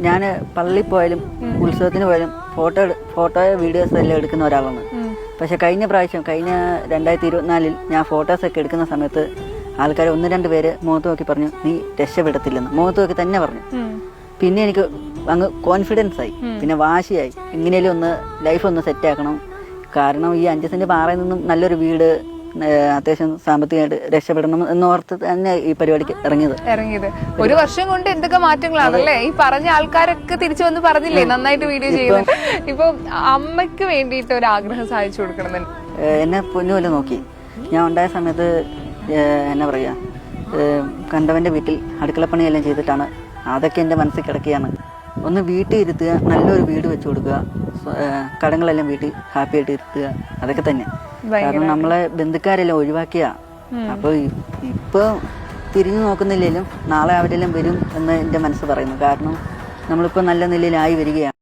ഞാൻ പള്ളിയിൽ പോയാലും ഉത്സവത്തിന് പോയാലും ഫോട്ടോയോ വീഡിയോസോ എല്ലാം എടുക്കുന്ന ഒരാളാണ്. പക്ഷെ കഴിഞ്ഞ 2024 ഞാൻ ഫോട്ടോസൊക്കെ എടുക്കുന്ന സമയത്ത് ആൾക്കാർ 1-2 പേര് മുഖത്ത് നോക്കി പറഞ്ഞു നീ രക്ഷപ്പെടത്തില്ലെന്ന്. മുഖത്ത് നോക്കി തന്നെ പറഞ്ഞു. പിന്നെ എനിക്ക് അങ്ങ് കോൺഫിഡൻസ് ആയി, പിന്നെ വാശിയായി, എങ്ങനെയും ഒന്ന് ലൈഫ് ഒന്ന് സെറ്റാക്കണം. കാരണം ഈ 5 സെന്റ് പാറയിൽ നിന്നും നല്ലൊരു വീട്, അത്യാവശ്യം സാമ്പത്തികമായിട്ട് രക്ഷപ്പെടണം എന്നോർത്ത് തന്നെ ഈ പരിപാടിക്ക് ഇറങ്ങിയത്. ഒരു വർഷം കൊണ്ട് എന്തൊക്കെ മാറ്റങ്ങളാണല്ലേ ഈ പറഞ്ഞ ആൾക്കാരൊക്കെ തിരിച്ചു വന്ന് പറഞ്ഞില്ലേ നന്നായിട്ട് വീഡിയോ ചെയ്യുന്നത്. ഇപ്പൊ അമ്മയ്ക്ക് വേണ്ടിയിട്ട് ഒരു ആഗ്രഹം സാധിച്ചു കൊടുക്കണം. എന്നെ പൊന്നുപോലെ നോക്കി. ഞാൻ ഉണ്ടായ സമയത്ത് എന്നാ പറയാ, കണ്ടവന്റെ വീട്ടിൽ അടുക്കളപ്പണിയെല്ലാം ചെയ്തിട്ടാണ്. അതൊക്കെ എൻ്റെ മനസ്സിൽ കിടക്കുകയാണ്. ഒന്ന് വീട്ടിൽ ഇരുത്തുക, നല്ലൊരു വീട് വെച്ചു കൊടുക്കുക, കടങ്ങളെല്ലാം വീട്ടിൽ ഹാപ്പി ആയിട്ട് ഇരുത്തുക, അതൊക്കെ തന്നെ. കാരണം നമ്മളെ ബന്ധുക്കാരെല്ലാം ഒഴിവാക്കിയ. അപ്പൊ ഇപ്പൊ തിരിഞ്ഞു നോക്കുന്നില്ലെങ്കിലും നാളെ അവരെല്ലാം വരും എന്ന് എൻ്റെ മനസ്സ് പറയുന്നു. കാരണം നമ്മളിപ്പോ നല്ല നിലയിലായി വരികയാണ്.